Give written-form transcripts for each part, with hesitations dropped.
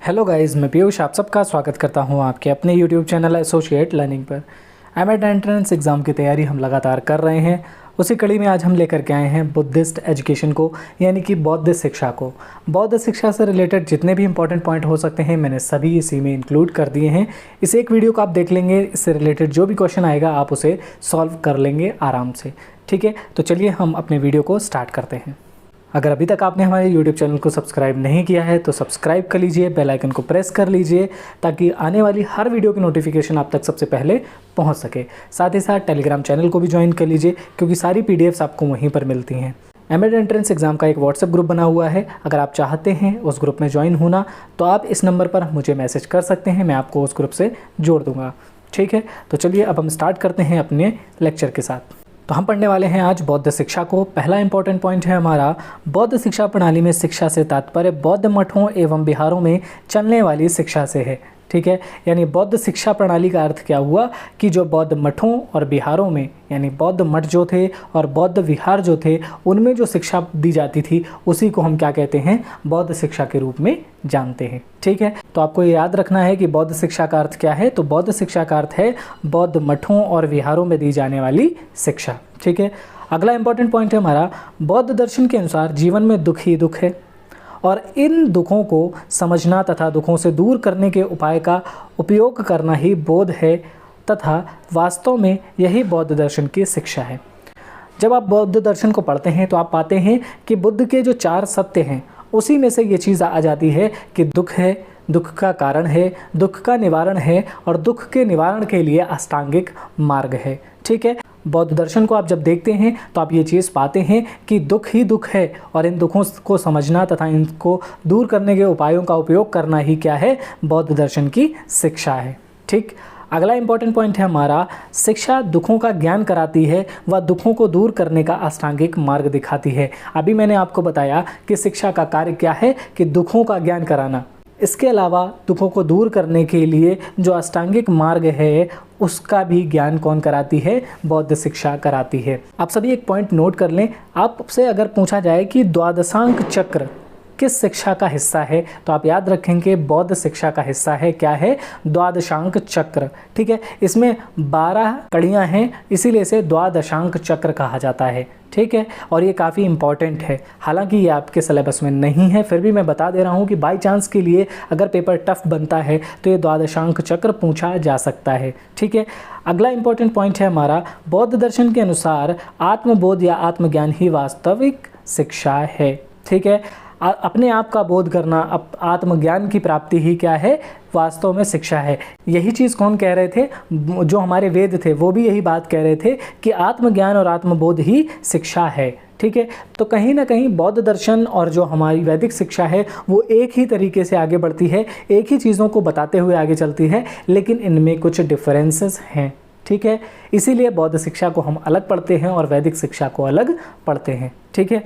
Hello guys, मैं पीयूष आप सबका स्वागत करता हूं आपके अपने यूट्यूब चैनल एसोसिएट लर्निंग पर। एमएड एंट्रेंस एग्ज़ाम की तैयारी हम लगातार कर रहे हैं। उसी कड़ी में आज हम लेकर के आए हैं बुद्धिस्ट एजुकेशन को, यानी कि बौद्ध शिक्षा को। बौद्ध शिक्षा से रिलेटेड जितने भी इंपॉर्टेंट पॉइंट हो सकते हैं मैंने सभी इसी में इंक्लूड कर दिए हैं। इस एक वीडियो को आप देख लेंगे, इससे रिलेटेड जो भी क्वेश्चन आएगा आप उसे सॉल्व कर लेंगे आराम से। ठीक है, तो चलिए हम अपने वीडियो को स्टार्ट करते हैं। अगर अभी तक आपने हमारे YouTube चैनल को सब्सक्राइब नहीं किया है तो सब्सक्राइब कर लीजिए, बेल आइकन को प्रेस कर लीजिए ताकि आने वाली हर वीडियो की नोटिफिकेशन आप तक सबसे पहले पहुंच सके। साथ ही साथ टेलीग्राम चैनल को भी ज्वाइन कर लीजिए क्योंकि सारी PDFs आपको वहीं पर मिलती हैं। एमएड एंट्रेंस एग्ज़ाम का एक व्हाट्सएप ग्रुप बना हुआ है, अगर आप चाहते हैं उस ग्रुप में ज्वाइन होना तो आप इस नंबर पर मुझे मैसेज कर सकते हैं, मैं आपको उस ग्रुप से जोड़ दूँगा। ठीक है, तो चलिए अब हम स्टार्ट करते हैं अपने लेक्चर के साथ। तो हम पढ़ने वाले हैं आज बौद्ध शिक्षा को। पहला इंपॉर्टेंट पॉइंट है हमारा, बौद्ध शिक्षा प्रणाली में शिक्षा से तात्पर्य बौद्ध मठों एवं विहारों में चलने वाली शिक्षा से है। ठीक है, यानी बौद्ध शिक्षा प्रणाली का अर्थ क्या हुआ कि जो बौद्ध मठों और विहारों में, यानी बौद्ध मठ जो थे और बौद्ध विहार जो थे उनमें जो शिक्षा दी जाती थी उसी को हम क्या कहते हैं, बौद्ध शिक्षा के रूप में जानते हैं। ठीक है, तो आपको ये याद रखना है कि बौद्ध शिक्षा का अर्थ क्या है। तो बौद्ध शिक्षा का अर्थ है बौद्ध मठों और विहारों में दी जाने वाली शिक्षा। ठीक है, अगला इंपॉर्टेंट पॉइंट है हमारा, बौद्ध दर्शन के अनुसार जीवन में दुख ही दुख है और इन दुखों को समझना तथा दुखों से दूर करने के उपाय का उपयोग करना ही बोध है तथा वास्तव में यही बौद्ध दर्शन की शिक्षा है। जब आप बौद्ध दर्शन को पढ़ते हैं तो आप पाते हैं कि बुद्ध के जो 4 सत्य हैं उसी में से ये चीज़ आ जाती है कि दुख है, दुख का कारण है, दुख का निवारण है और दुख के निवारण के लिए अष्टांगिक मार्ग है। ठीक है, बौद्ध दर्शन को आप जब देखते हैं तो आप ये चीज़ पाते हैं कि दुख ही दुख है और इन दुखों को समझना तथा इनको दूर करने के उपायों का उपयोग करना ही क्या है, बौद्ध दर्शन की शिक्षा है। ठीक, अगला इंपॉर्टेंट पॉइंट है हमारा, शिक्षा दुखों का ज्ञान कराती है व दुखों को दूर करने का अष्टांगिक मार्ग दिखाती है। अभी मैंने आपको बताया कि शिक्षा का कार्य क्या है, कि दुखों का ज्ञान कराना। इसके अलावा दुखों को दूर करने के लिए जो अष्टांगिक मार्ग है उसका भी ज्ञान कौन कराती है, बौद्ध शिक्षा कराती है। आप सभी एक पॉइंट नोट कर लें, आपसे अगर पूछा जाए कि द्वादशांक चक्र किस शिक्षा का हिस्सा है तो आप याद रखेंगे बौद्ध शिक्षा का हिस्सा है। क्या है, द्वादशांक चक्र। ठीक है, इसमें 12 कड़ियाँ हैं इसीलिए इसे द्वादशांक चक्र कहा जाता है। ठीक है, और ये काफ़ी इंपॉर्टेंट है, हालांकि ये आपके सिलेबस में नहीं है फिर भी मैं बता दे रहा हूँ कि बाई चांस के लिए अगर पेपर टफ बनता है तो ये द्वादशांक चक्र पूछा जा सकता है। ठीक है, अगला इंपॉर्टेंट पॉइंट है हमारा, बौद्ध दर्शन के अनुसार आत्मबोध या आत्मज्ञान ही वास्तविक शिक्षा है। ठीक है, अपने आप का बोध करना, आत्मज्ञान की प्राप्ति ही क्या है, वास्तव में शिक्षा है। यही चीज़ कौन कह रहे थे, जो हमारे वेद थे वो भी यही बात कह रहे थे कि आत्मज्ञान और आत्मबोध ही शिक्षा है। ठीक है, तो कहीं ना कहीं बौद्ध दर्शन और जो हमारी वैदिक शिक्षा है वो एक ही तरीके से आगे बढ़ती है, एक ही चीज़ों को बताते हुए आगे चलती है, लेकिन इनमें कुछ डिफरेंसेस हैं। ठीक है, इसीलिए बौद्ध शिक्षा को हम अलग पढ़ते हैं और वैदिक शिक्षा को अलग पढ़ते हैं। ठीक है,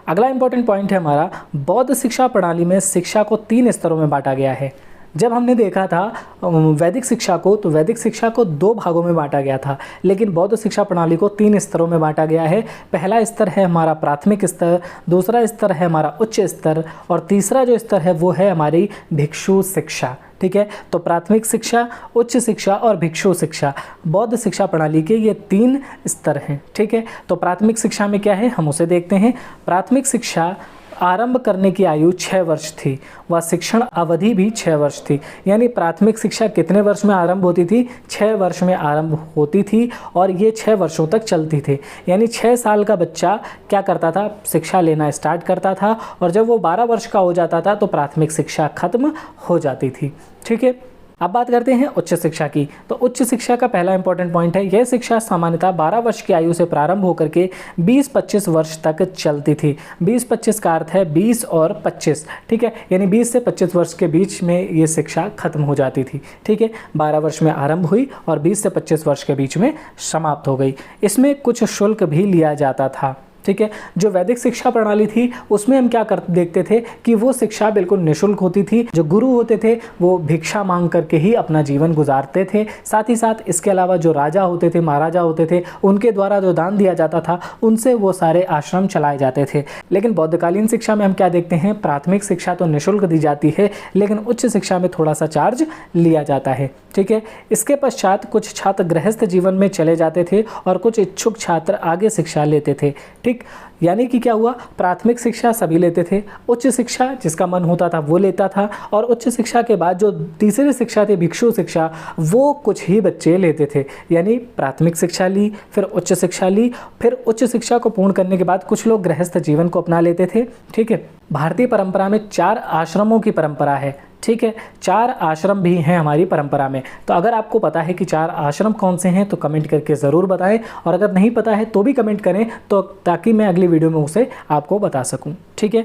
अगला इंपॉर्टेंट पॉइंट है हमारा, बौद्ध शिक्षा प्रणाली में शिक्षा को 3 स्तरों में बांटा गया है। जब हमने देखा था वैदिक शिक्षा को तो वैदिक शिक्षा को 2 भागों में बांटा गया था, लेकिन बौद्ध शिक्षा प्रणाली को 3 स्तरों में बांटा गया है। पहला स्तर है हमारा प्राथमिक स्तर, दूसरा स्तर है हमारा उच्च स्तर और तीसरा जो स्तर है वो है हमारी भिक्षु शिक्षा। ठीक है, तो प्राथमिक शिक्षा, उच्च शिक्षा और भिक्षु शिक्षा, बौद्ध शिक्षा प्रणाली के ये 3 स्तर हैं। ठीक है, तो प्राथमिक शिक्षा में क्या है हम उसे देखते हैं। प्राथमिक शिक्षा आरंभ करने की आयु 6 वर्ष थी व शिक्षण अवधि भी 6 वर्ष थी। यानी प्राथमिक शिक्षा कितने वर्ष में आरंभ होती थी, 6 वर्ष में आरंभ होती थी और ये 6 वर्षों तक चलती थी। यानी 6 साल का बच्चा क्या करता था, शिक्षा लेना स्टार्ट करता था और जब वो 12 वर्ष का हो जाता था तो प्राथमिक शिक्षा खत्म हो जाती थी। ठीक है, अब बात करते हैं उच्च शिक्षा की। तो उच्च शिक्षा का पहला इंपॉर्टेंट पॉइंट है, यह शिक्षा सामान्यतः 12 वर्ष की आयु से प्रारंभ होकर के 20-25 वर्ष तक चलती थी। 20-25 का अर्थ है 20 और 25। ठीक है, यानी 20 से 25 वर्ष के बीच में ये शिक्षा खत्म हो जाती थी। ठीक है, 12 वर्ष में आरंभ हुई और 20 से 25 वर्ष के बीच में समाप्त हो गई। इसमें कुछ शुल्क भी लिया जाता था। ठीक है। जो वैदिक शिक्षा प्रणाली थी उसमें हम क्या कर देखते थे कि वो शिक्षा बिल्कुल निःशुल्क होती थी। जो गुरु होते थे वो भिक्षा मांग करके ही अपना जीवन गुजारते थे। साथ ही साथ इसके अलावा जो राजा होते थे, महाराजा होते थे, उनके द्वारा जो दान दिया जाता था उनसे वो सारे आश्रम चलाए जाते थे। लेकिन बौद्धकालीन शिक्षा में हम क्या देखते हैं, प्राथमिक शिक्षा तो निःशुल्क दी जाती है लेकिन उच्च शिक्षा में थोड़ा सा चार्ज लिया जाता है। ठीक है। इसके पश्चात कुछ छात्र गृहस्थ जीवन में चले जाते थे और कुछ इच्छुक छात्र आगे शिक्षा लेते थे। ठीक, यानी कि क्या हुआ, प्राथमिक शिक्षा सभी लेते थे, उच्च शिक्षा जिसका मन होता था वो लेता था, और उच्च शिक्षा के बाद जो तीसरी शिक्षा थी भिक्षु शिक्षा, वो कुछ ही बच्चे लेते थे। यानी प्राथमिक शिक्षा ली, फिर उच्च शिक्षा ली, फिर उच्च शिक्षा को पूर्ण करने के बाद कुछ लोग गृहस्थ जीवन को अपना लेते थे। ठीक है। भारतीय परंपरा में 4 आश्रमों की परंपरा है। ठीक है, 4 आश्रम भी हैं हमारी परंपरा में। तो अगर आपको पता है कि 4 आश्रम कौन से हैं तो कमेंट करके ज़रूर बताएं, और अगर नहीं पता है तो भी कमेंट करें तो ताकि मैं अगली वीडियो में उसे आपको बता सकूं। ठीक है।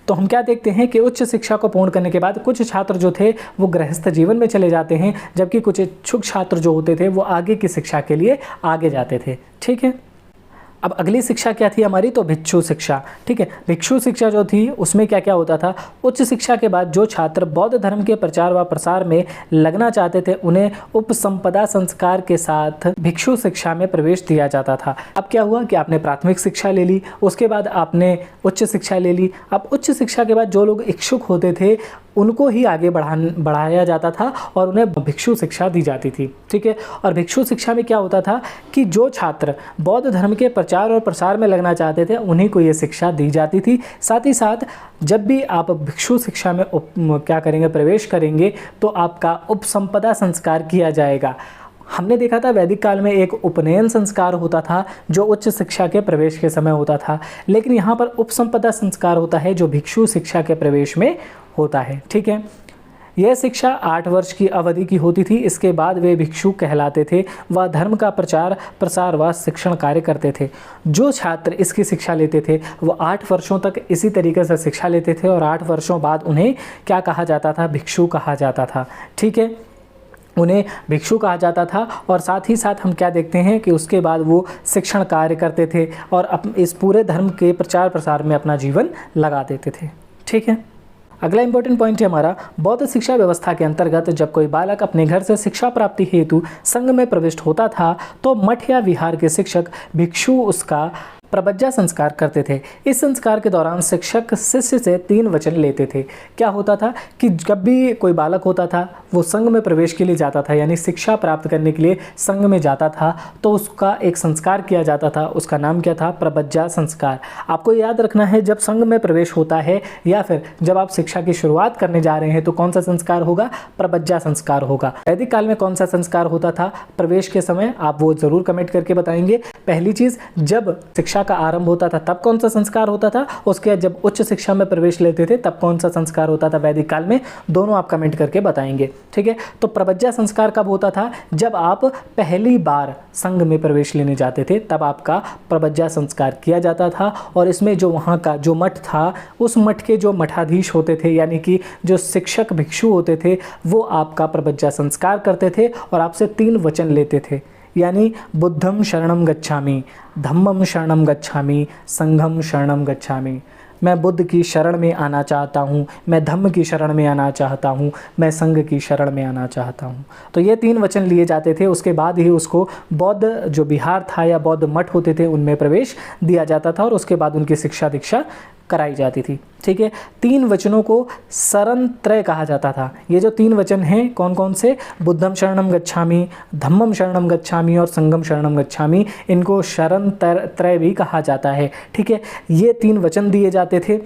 तो हम क्या देखते हैं कि उच्च शिक्षा को पूर्ण करने के बाद कुछ छात्र जो थे वो गृहस्थ जीवन में चले जाते हैं, जबकि कुछ इच्छुक छात्र जो होते थे वो आगे की शिक्षा के लिए आगे जाते थे। ठीक है। अब अगली शिक्षा क्या थी हमारी, तो भिक्षु शिक्षा। ठीक है। भिक्षु शिक्षा जो थी उसमें क्या क्या होता था, उच्च शिक्षा के बाद जो छात्र बौद्ध धर्म के प्रचार व प्रसार में लगना चाहते थे उन्हें उपसंपदा संस्कार के साथ भिक्षु शिक्षा में प्रवेश दिया जाता था। अब क्या हुआ कि आपने प्राथमिक शिक्षा ले ली, उसके बाद आपने उच्च शिक्षा ले ली। अब उच्च शिक्षा के बाद जो लोग इच्छुक होते थे उनको ही आगे बढ़ाया जाता था और उन्हें भिक्षु शिक्षा दी जाती थी। ठीक है। और भिक्षु शिक्षा में क्या होता था कि जो छात्र बौद्ध धर्म के प्रचार और प्रसार में लगना चाहते थे उन्हीं को ये शिक्षा दी जाती थी। साथ ही साथ जब भी आप भिक्षु शिक्षा में क्या करेंगे, प्रवेश करेंगे, तो आपका उपसंपदा संस्कार किया जाएगा। हमने देखा था वैदिक काल में एक उपनयन संस्कार होता था जो उच्च शिक्षा के प्रवेश के समय होता था, लेकिन यहाँ पर उपसंपदा संस्कार होता है जो भिक्षु शिक्षा के प्रवेश में होता है। ठीक है। यह शिक्षा 8 वर्ष की अवधि की होती थी। इसके बाद वे भिक्षु कहलाते थे व धर्म का प्रचार प्रसार व शिक्षण कार्य करते थे। जो छात्र इसकी शिक्षा लेते थे वो 8 वर्षों तक इसी तरीके से शिक्षा लेते थे और 8 वर्षों बाद उन्हें क्या कहा जाता था, भिक्षु कहा जाता था। ठीक है, उन्हें भिक्षु कहा जाता था। और साथ ही साथ हम क्या देखते हैं कि उसके बाद वो शिक्षण कार्य करते थे और इस पूरे धर्म के प्रचार प्रसार में अपना जीवन लगा देते थे। ठीक है। अगला इंपॉर्टेंट पॉइंट है हमारा, बौद्ध शिक्षा व्यवस्था के अंतर्गत जब कोई बालक अपने घर से शिक्षा प्राप्ति हेतु संघ में प्रविष्ट होता था तो मठ या विहार के शिक्षक भिक्षु उसका प्रबज्जा संस्कार करते थे। इस संस्कार के दौरान शिक्षक शिष्य से 3 वचन लेते थे। क्या होता था कि जब भी कोई बालक होता था वो संघ में प्रवेश के लिए जाता था, यानी शिक्षा प्राप्त करने के लिए संघ में जाता था, तो उसका एक संस्कार किया जाता था। उसका नाम क्या था, प्रबज्जा संस्कार। आपको याद रखना है, जब संघ में प्रवेश होता है या फिर जब आप शिक्षा की शुरुआत करने जा रहे हैं तो कौन सा संस्कार होगा, प्रबज्जा संस्कार होगा। वैदिक काल में कौन सा संस्कार होता था प्रवेश के समय, आप वो जरूर कमेंट करके बताएंगे। पहली चीज, जब शिक्षा का आरंभ होता था तब कौन सा संस्कार होता था, उसके बाद जब उच्च शिक्षा में प्रवेश लेते थे तब कौन सा संस्कार होता था वैदिक काल में, दोनों आप कमेंट करके बताएंगे। ठीक है। तो प्रबज्जा संस्कार कब होता था, जब आप पहली बार संघ में प्रवेश लेने जाते थे तब आपका प्रबज्जा संस्कार किया जाता था। और इसमें जो वहाँ का जो मठ था, उस मठ के जो मठाधीश होते थे यानी कि जो शिक्षक भिक्षु होते थे वो आपका प्रबज्जा संस्कार करते थे और आपसे 3 वचन लेते थे, यानी बुद्धम शरणम गच्छामि, धम्मम शरणम गच्छामि, संघम शरणम गच्छामि। मैं बुद्ध की शरण में आना चाहता हूँ, मैं धम्म की शरण में आना चाहता हूँ, मैं संघ की शरण में आना चाहता हूँ। तो ये 3 वचन लिए जाते थे। उसके बाद ही उसको बौद्ध जो विहार था या बौद्ध मठ होते थे उनमें प्रवेश दिया जाता था और उसके बाद उनकी शिक्षा दीक्षा कराई जाती थी। ठीक है। 3 वचनों को शरण त्रय कहा जाता था। ये जो 3 वचन हैं कौन कौन से, बुद्धम शरणम गच्छामि, धम्मम शरणम गच्छामि और संघम शरणम गच्छामि, इनको शरण त्रय भी कहा जाता है। ठीक है। ये 3 वचन दिए जाते थे।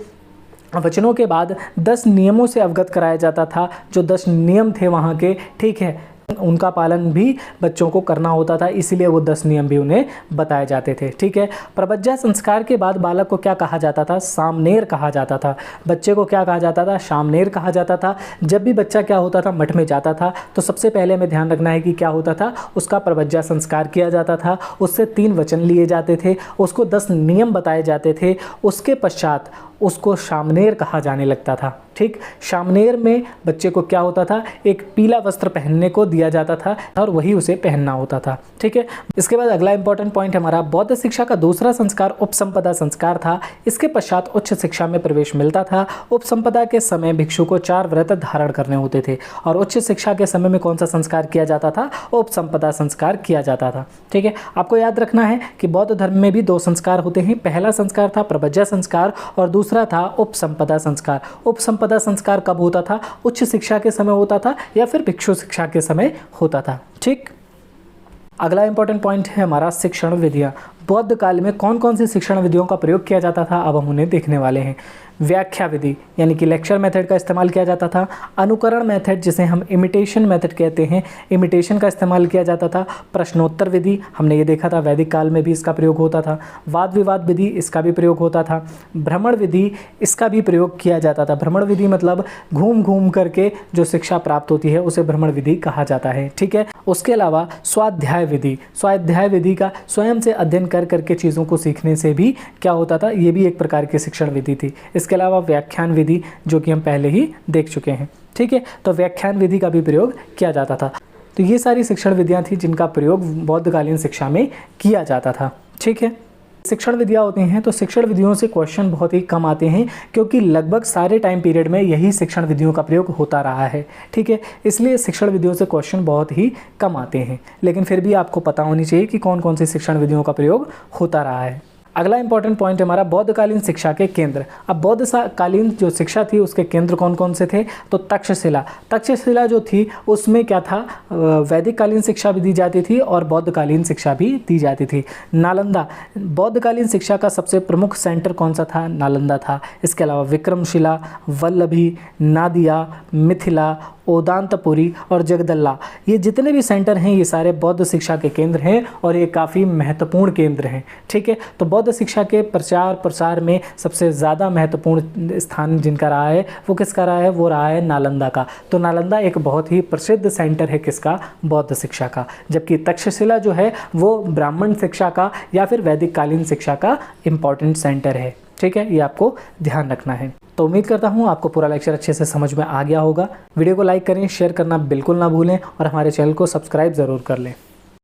वचनों के बाद 10 नियमों से अवगत कराया जाता था। जो 10 नियम थे वहाँ के, ठीक है, उनका पालन भी बच्चों को करना होता था, इसीलिए वो 10 नियम भी उन्हें बताए जाते थे। ठीक है। प्रबज्जा संस्कार के बाद बालक को क्या कहा जाता था, सामनेर कहा जाता था। बच्चे को क्या कहा जाता था, सामनेर कहा जाता था। जब भी बच्चा क्या होता था, मठ में जाता था, तो सबसे पहले हमें ध्यान रखना है कि क्या होता था, उसका प्रबज्जा संस्कार किया जाता था, उससे 3 वचन लिए जाते थे, उसको 10 नियम बताए जाते थे। उसके पश्चात उसको सामनेर कहा जाने लगता था। ठीक, सामनेर में बच्चे को क्या होता था, एक पीला वस्त्र पहनने को दिया जाता था और वही उसे पहनना होता था। ठीक है, इसके बाद अगला इंपॉर्टेंट पॉइंट हमारा बौद्ध शिक्षा का दूसरा संस्कार उपसंपदा संस्कार था। इसके पश्चात उच्च शिक्षा में प्रवेश मिलता था। उपसंपदा के समय भिक्षु को 4 व्रत धारण करने होते थे और उच्च शिक्षा के समय में कौन सा संस्कार किया जाता था, उपसंपदा संस्कार किया जाता था। ठीक है, आपको याद रखना है कि बौद्ध धर्म में भी 2 संस्कार होते हैं। पहला संस्कार था प्रवज्जा संस्कार और दूसरा था उपसंपदा संस्कार। उपसंपदा संस्कार कब होता था, उच्च शिक्षा के समय होता था या फिर भिक्षु शिक्षा के समय होता था। ठीक, अगला इंपॉर्टेंट पॉइंट है हमारा शिक्षण विधियाँ। बौद्ध काल में कौन कौन सी शिक्षण विधियों का प्रयोग किया जाता था, अब हम उन्हें देखने वाले हैं। व्याख्या विधि यानी कि लेक्चर मेथड का इस्तेमाल किया जाता था। अनुकरण मेथड जिसे हम इमिटेशन मेथड कहते हैं, इमिटेशन का इस्तेमाल किया जाता था। प्रश्नोत्तर विधि हमने ये देखा था, वैदिक काल में भी इसका प्रयोग होता था। वाद विवाद विधि इसका भी प्रयोग होता था। भ्रमण विधि इसका भी प्रयोग किया जाता था। भ्रमण विधि मतलब घूम घूम करके जो शिक्षा प्राप्त होती है उसे भ्रमण विधि कहा जाता है। ठीक है, उसके अलावा स्वाध्याय विधि, स्वाध्याय विधि का स्वयं से अध्ययन कर करके चीज़ों को सीखने से भी क्या होता था, ये भी एक प्रकार की शिक्षण विधि थी। इसके अलावा व्याख्यान विधि जो कि हम पहले ही देख चुके हैं। ठीक है, तो व्याख्यान विधि का भी प्रयोग किया जाता था। तो ये सारी शिक्षण विधियाँ थी जिनका प्रयोग बौद्धकालीन शिक्षा में किया जाता था। ठीक है, शिक्षण विधियाँ होती हैं तो शिक्षण विधियों से क्वेश्चन बहुत ही कम आते हैं क्योंकि लगभग सारे टाइम पीरियड में यही शिक्षण विधियों का प्रयोग होता रहा है। ठीक है, इसलिए शिक्षण विधियों से क्वेश्चन बहुत ही कम आते हैं, लेकिन फिर भी आपको पता होनी चाहिए कि कौन कौन सी शिक्षण विधियों का प्रयोग होता रहा है। अगला इंपॉर्टेंट पॉइंट है हमारा बौद्धकालीन शिक्षा के केंद्र। अब बौद्धकालीन जो शिक्षा थी उसके केंद्र कौन कौन से थे, तो तक्षशिला। तक्षशिला जो थी उसमें क्या था, वैदिक कालीन शिक्षा भी दी जाती थी और बौद्धकालीन शिक्षा भी दी जाती थी। नालंदा, बौद्धकालीन शिक्षा का सबसे प्रमुख सेंटर कौन सा था, नालंदा था। इसके अलावा विक्रमशिला, वल्लभी, नादिया, मिथिला, ओदांतपुरी और जगदल्ला, ये जितने भी सेंटर हैं ये सारे बौद्ध शिक्षा के केंद्र हैं और ये काफ़ी महत्वपूर्ण केंद्र हैं। ठीक है, तो बौद्ध शिक्षा के प्रचार प्रसार में सबसे ज़्यादा महत्वपूर्ण स्थान जिनका रहा है वो किसका रहा है, वो रहा है नालंदा का। तो नालंदा एक बहुत ही प्रसिद्ध सेंटर है किसका, बौद्ध शिक्षा का। जबकि तक्षशिला जो है वो ब्राह्मण शिक्षा का या फिर वैदिक कालीन शिक्षा का इम्पॉर्टेंट सेंटर है। ठीक है, ये आपको ध्यान रखना है। तो उम्मीद करता हूँ आपको पूरा लेक्चर अच्छे से समझ में आ गया होगा। वीडियो को लाइक करें, शेयर करना बिल्कुल ना भूलें और हमारे चैनल को सब्सक्राइब ज़रूर कर लें।